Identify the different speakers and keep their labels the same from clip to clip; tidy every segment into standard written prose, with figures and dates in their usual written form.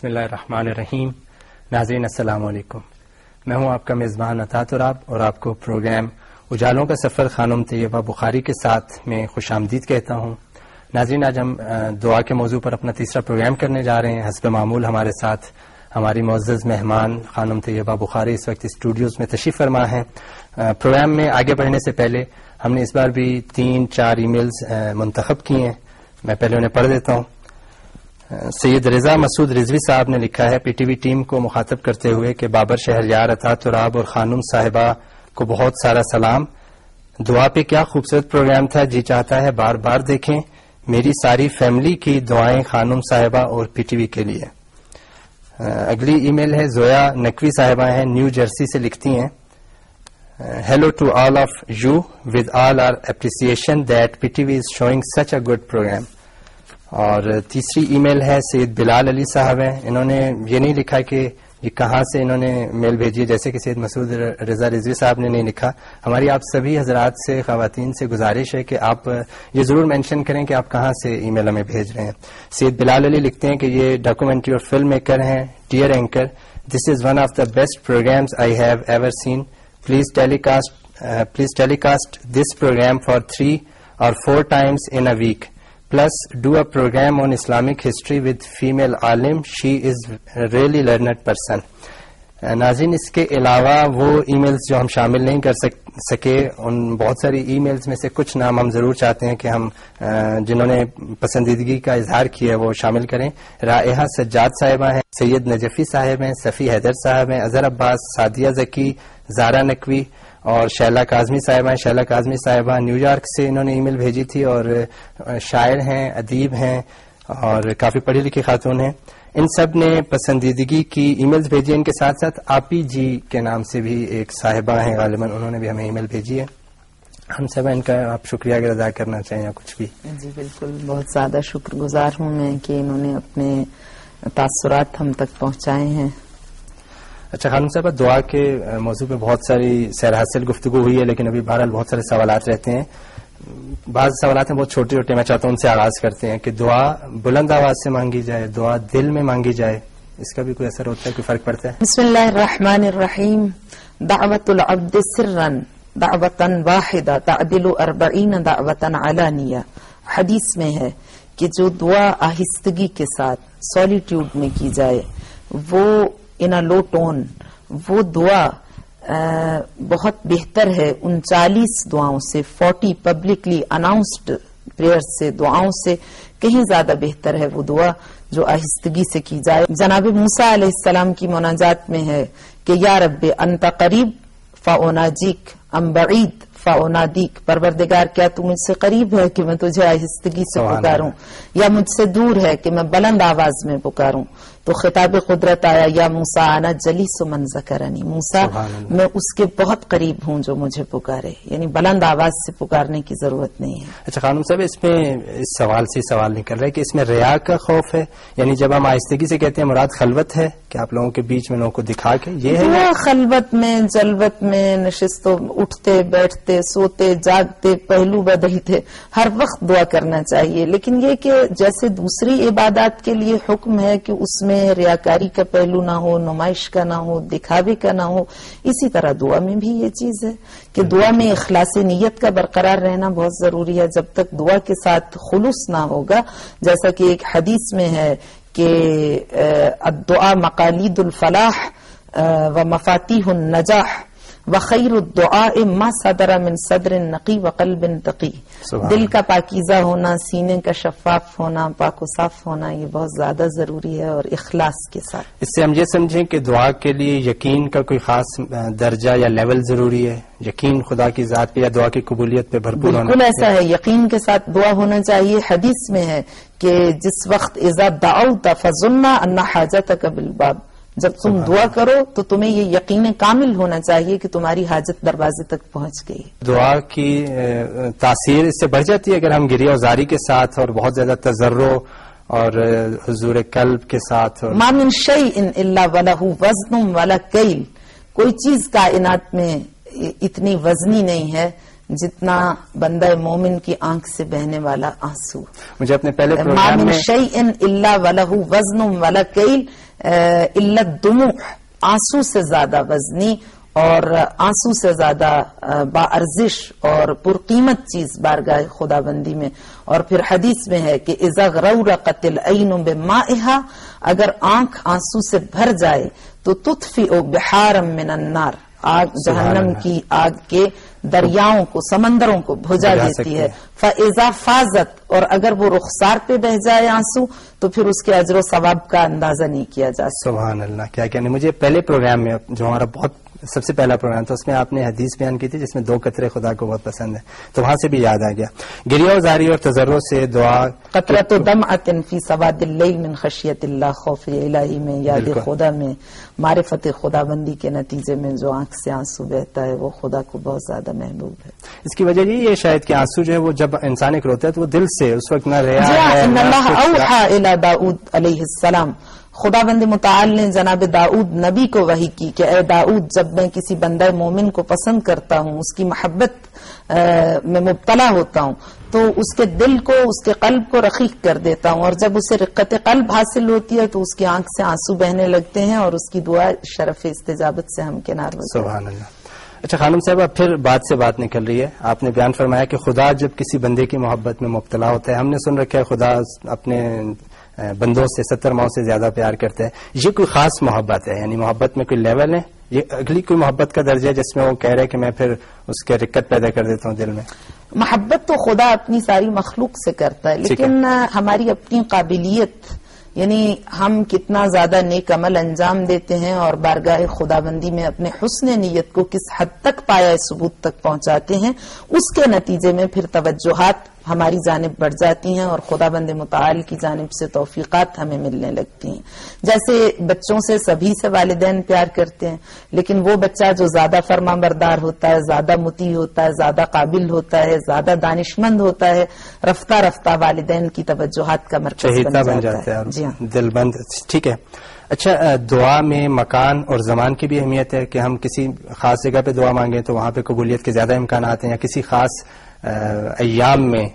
Speaker 1: بسم اللہ الرحمن الرحیم. ناظرین السلام علیکم. میں ہوں آپ کا میزبان عطا تراب اور آپ کو پروگرام اجالوں کا سفر خانم طیبہ بخاری کے ساتھ میں خوش آمدید کہتا ہوں. ناظرین آج ہم دعا کے موضوع پر اپنا تیسرا پروگرام کرنے جا رہے ہیں. حسب معمول ہمارے ساتھ ہماری معزز مہمان خانم طیبہ بخاری اس وقت اسٹوڈیوز میں تشریف فرما ہیں. پروگرام میں آگے بڑھنے سے پہلے ہم نے اس بار بھی 3-4 ای میلز منتخب کیے ہیں. میں پہلے انہیں پڑھ دیتا ہوں. سید رضا مسعود رضوی صاحب نے لکھا ہے پی ٹی وی ٹیم کو مخاطب کرتے ہوئے کہ بابر شہریار عطا تراب اور خانم صاحبہ کو بہت سارا سلام. دعا پہ کیا خوبصورت پروگرام تھا, جی چاہتا ہے بار بار دیکھیں. میری ساری فیملی کی دعائیں خانم صاحبہ اور پی ٹی وی کے لیے. اگلی ای میل ہے زویا نقوی صاحبہ ہیں, نیو جرسی سے لکھتی ہیں. Hello to all of you with all our appreciation that P T V is showing such a good programme. اور تیسری ای میل ہے سید بلال علی صاحب ہیں. انہوں نے یہ نہیں لکھا کہ یہ کہاں سے انہوں نے میل بھیجی ہے, جیسے کہ سید مسعود رضا رضوی صاحب نے نہیں لکھا. ہماری آپ سبھی حضرات سے, خواتین سے گزارش ہے کہ آپ یہ ضرور مینشن کریں کہ آپ کہاں سے ای میل ہمیں بھیج رہے ہیں. سید بلال علی لکھتے ہیں کہ یہ ڈاکومنٹری اور فلم میکر ہیں. Dear anchor, this is one of the best programmes I have ever seen. Please telecast this programme for 3 or 4 times in a week. Plus, do a program on Islamic history with female alim. She is a really learned person. ناظرین, اس کے علاوہ وہ e mails جو ہم شامل نہیں کر سکے, ان بہت ساری ای میلز میں سے کچھ نام ہم ضرور چاہتے ہیں کہ ہم جنہوں نے پسندیدگی کا اظہار کیا ہے وہ شامل کریں. رائحہ سجاد صاحبہ ہیں, سید نجفی صاحب ہیں, صفی حیدر صاحب ہیں, اظہر عباس, سعدیہ ذکی, زارا نقوی اور شیلا کاظمی صاحبہ ہیں. شیلا کاظمی صاحبہ نیو یارک سے انہوں نے ای میل بھیجی تھی اور شاعر ہیں, ادیب ہیں اور کافی پڑھی لکھی خاتون ہیں. ان سب نے پسندیدگی کی ای میلز بھیجی. ان کے ساتھ ساتھ آپی جی کے نام سے بھی ایک صاحبہ ہیں غالباً, انہوں نے بھی ہمیں ای میل بھیجی ہے. ہم سب ان کا آپ شکریہ اگر ادا کرنا چاہیں یا کچھ بھی.
Speaker 2: جی بالکل, بہت زیادہ شکر گزار ہوں میں کہ انہوں نے اپنے تاثرات ہم تک پہنچائے ہیں.
Speaker 1: اچھا خانم صاحبہ, دعا کے موضوع پہ بہت ساری سیر حاصل گفتگو ہوئی ہے, لیکن ابھی بہرحال بہت سارے سوالات رہتے ہیں. بعض سوالات ہیں بہت چھوٹے چھوٹے, میں چاہتا ہوں ان سے آغاز کرتے ہیں کہ دعا بلند آواز سے مانگی جائے, دعا دل میں مانگی جائے, اس کا بھی کوئی اثر ہوتا ہے, کوئی فرق پڑتا ہے؟
Speaker 2: بسم اللہ الرحمن الرحیم. دعوت العبد سرا دعوتا واحدہ تعدل 40 دعوتا علانیہ. حدیث میں ہے کہ جو دعا آہستگی کے ساتھ سولیٹیوڈ میں کی جائے, وہ ان اے لو ٹون, وہ دعا بہت بہتر ہے ان 40 دعاؤں سے, 40 پبلکلی اناؤنسڈ پریئر سے, دعاؤں سے کہیں زیادہ بہتر ہے وہ دعا جو آہستگی سے کی جائے. جناب موسیٰ علیہ السلام کی مناجات میں ہے کہ یا رب انت قریب فاناجیک ام بعید فانادیک. پروردگار, کیا تو مجھ سے قریب ہے کہ میں تجھے آہستگی سے پکاروں, یا مجھ سے دور ہے کہ میں بلند آواز میں پکاروں. تو خطاب قدرت آیا یا موسیٰ انا جلیس من ذکرنی. موسیٰ, میں اس کے بہت قریب ہوں جو مجھے پکارے, یعنی بلند آواز سے پکارنے کی ضرورت نہیں ہے.
Speaker 1: اچھا خانم صاحب, اس میں اس سوال سے سوال نہیں کر رہے کہ اس میں ریا کا خوف ہے, یعنی جب ہم آہستگی سے کہتے ہیں مراد خلوت ہے کہ آپ لوگوں کے بیچ میں لوگوں کو دکھا کے, یہ ہے
Speaker 2: خلوت میں جلوت میں نشستوں, اٹھتے بیٹھتے سوتے جاگتے پہلو بدلتے ہر وقت دعا کرنا چاہیے. لیکن یہ کہ جیسے دوسری عبادات کے لیے حکم ہے کہ اس میں ریاکاری کا پہلو نہ ہو, نمائش کا نہ ہو, دکھاوے کا نہ ہو, اسی طرح دعا میں بھی یہ چیز ہے کہ دعا میں اخلاص نیت کا برقرار رہنا بہت ضروری ہے. جب تک دعا کے ساتھ خلوص نہ ہوگا, جیسا کہ ایک حدیث میں ہے کہ الدعاء مقالید الفلاح و مفاتیح النجاح وخیر الدعاء ما صدر من صدر نقی وقلب تقی. دل کا پاکیزہ ہونا, سینے کا شفاف ہونا, پاک و صاف ہونا, یہ بہت زیادہ ضروری ہے, اور اخلاص کے ساتھ.
Speaker 1: اس سے ہم یہ سمجھیں کہ دعا کے لیے یقین کا کوئی خاص درجہ یا لیول ضروری ہے, یقین خدا کی ذات پہ یا دعا کی قبولیت پہ بھرپور ہونا.
Speaker 2: بالکل ایسا ہے, یقین کے ساتھ دعا ہونا چاہیے. حدیث میں ہے کہ جس وقت اذا دعوت فظن ان حاجتک بالباب, جب تم دعا کرو تو تمہیں یہ یقین کامل ہونا چاہیے کہ تمہاری حاجت دروازے تک پہنچ گئی. دعا
Speaker 1: کی تاثیر اس سے بڑھ جاتی ہے اگر ہم گریہ وزاری کے ساتھ اور بہت زیادہ تضرع اور حضور قلب کے ساتھ.
Speaker 2: ما من شیء الا ولہ وزن ولا کیل. کوئی چیز کائنات میں اتنی وزنی نہیں ہے جتنا بندہ مومن کی آنکھ سے بہنے والا آنسو.
Speaker 1: مجھے اپنے پہلے
Speaker 2: ما من شیء الا ولہ وزن ولا کیل. علت دموع، آنسو سے زیادہ وزنی اور آنسو سے زیادہ باارزش اور پرقیمت چیز بارگاہ خدا بندی میں. اور پھر حدیث میں ہے کہ اذا غرورقت العین بمائها، اگر آنکھ آنسو سے بھر جائے تو تطفئ بحارا من النار، آگ جہنم کی آگ کے دریاؤں کو، سمندروں کو بھجا دیتی ہے. فاذا فاضت، اور اگر وہ رخسار پہ بہ جائے آنسو تو پھر اس کے اجر و ثواب کا اندازہ نہیں کیا جا سکتا.
Speaker 1: سبحان اللہ، کیا کہنے. مجھے پہلے پروگرام میں جو ہمارا بہت سب سے پہلا پروگرام تھا اس میں آپ نے حدیث بیان کی تھی جس میں 2 قطرے خدا کو بہت پسند ہے، تو وہاں سے بھی یاد آ گیا. گریہ وزاری اور تضرع سے دعا،
Speaker 2: قطرۃ دمعۃ فی سواد اللیل من خشیت اللہ، خوف الہی میں، یاد خدا میں، معرفت خدا بندی کے نتیجے میں جو آنکھ سے آنسو بہتا ہے وہ خدا کو بہت زیادہ محبوب ہے.
Speaker 1: اس کی وجہ یہی ہے شاید کہ آنسو جو ہے وہ جب انسان ایک روتا ہے تو وہ دل سے، اس وقت نہ ریا ہے.
Speaker 2: ان اللہ اوحی الی داؤد علیہ السلام، خدا بند متعال نے جناب داؤد نبی کو وحی کی کہ اے داؤد، جب میں کسی بندہ مومن کو پسند کرتا ہوں، اس کی محبت میں مبتلا ہوتا ہوں تو اس کے دل کو، اس کے قلب کو رقیق کر دیتا ہوں، اور جب اسے رقت قلب حاصل ہوتی ہے تو اس کی آنکھ سے آنسو بہنے لگتے ہیں اور اس کی دعا شرف استجابت سے ہمکنار ہوتی ہے.
Speaker 1: سبحان اللہ. اچھا خانم صاحبہ، پھر بات نکل رہی ہے. آپ نے بیان فرمایا کہ خدا جب کسی بندے کی محبت میں مبتلا ہوتا ہے، ہم نے سن رکھا ہے خدا اپنے بندوں سے 70 ماؤں سے زیادہ پیار کرتا ہے. یہ کوئی خاص محبت ہے؟ یعنی محبت میں کوئی لیول ہے؟ یہ اگلی کوئی محبت کا درجہ ہے جس میں وہ کہہ رہے کہ میں پھر اس کے رقت پیدا کر دیتا ہوں دل میں؟
Speaker 2: محبت تو خدا اپنی ساری مخلوق سے کرتا ہے، لیکن ہماری اپنی قابلیت، یعنی ہم کتنا زیادہ نیک عمل انجام دیتے ہیں اور بارگاہ خدا بندی میں اپنے حسن نیت کو کس حد تک پایا ثبوت تک پہنچاتے ہیں، اس کے نتیجے میں پھر توجہات ہماری جانب بڑھ جاتی ہیں اور خدا بند متعال کی جانب سے توفیقات ہمیں ملنے لگتی ہیں. جیسے بچوں سے سبھی سے والدین پیار کرتے ہیں، لیکن وہ بچہ جو زیادہ فرما بردار ہوتا ہے، زیادہ مطیع ہوتا ہے، زیادہ قابل ہوتا ہے، زیادہ دانشمند ہوتا ہے، رفتہ رفتہ والدین کی توجہات کا مرکز بن جاتا ہے.
Speaker 1: جی ہاں، دل بند. ٹھیک ہے. اچھا، دعا میں مکان اور زمان کی بھی اہمیت ہے کہ ہم کسی خاص جگہ پہ دعا مانگیں تو وہاں پہ قبولیت کے زیادہ امکانات ہیں، یا کسی خاص ایام میں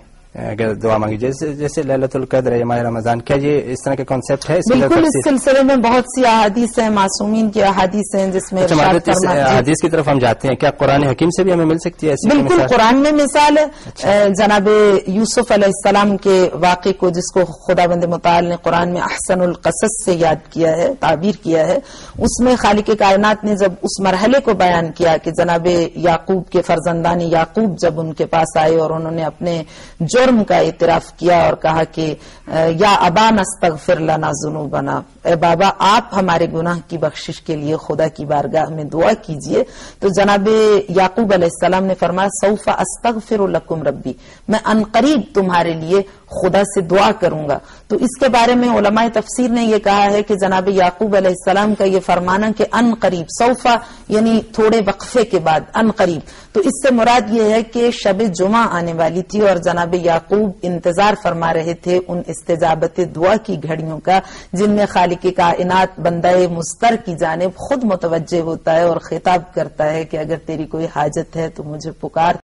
Speaker 1: اگر دعا مانگی جیسے لیلۃ القدر یا ماہ رمضان، کیا یہ اس طرح کے کانسیپٹ ہے؟
Speaker 2: بالکل، اس سلسلے میں بہت سی احادیث ہیں، معصومین کی احادیث ہیں جس میں
Speaker 1: حدیث کی طرف ہم جاتے ہیں. کیا قرآن حکیم سے بھی ہمیں مل سکتی ہے ایسی؟
Speaker 2: بالکل، قرآن میں مثال ہے جناب یوسف علیہ السلام کے واقعے کو، جس کو خدا بند متعال نے قرآن میں احسن القصص سے یاد کیا ہے، تعبیر کیا ہے. اس میں خالق کائنات نے جب اس مرحلے کو بیان کیا کہ جناب یعقوب کے فرزندان یعقوب جب ان کے پاس آئے اور انہوں نے اپنے جرم کا اعتراف کیا اور کہا کہ یا ابانا استغفر لنا ذنوبنا، اے بابا آپ ہمارے گناہ کی بخشش کے لیے خدا کی بارگاہ میں دعا کیجئے، تو جناب یعقوب علیہ السلام نے فرمایا سوف استغفر لکم ربی، میں عنقریب تمہارے لیے خدا سے دعا کروں گا. تو اس کے بارے میں علماء تفسیر نے یہ کہا ہے کہ جناب یعقوب علیہ السلام کا یہ فرمانا کہ ان قریب، سوفا یعنی تھوڑے وقفے کے بعد، ان قریب، تو اس سے مراد یہ ہے کہ شب جمعہ آنے والی تھی اور جناب یعقوب انتظار فرما رہے تھے ان استجابت دعا کی گھڑیوں کا جن میں خالق کائنات بندہ مضطر کی جانب خود متوجہ ہوتا ہے اور خطاب کرتا ہے کہ اگر تیری کوئی حاجت ہے تو مجھے پکار.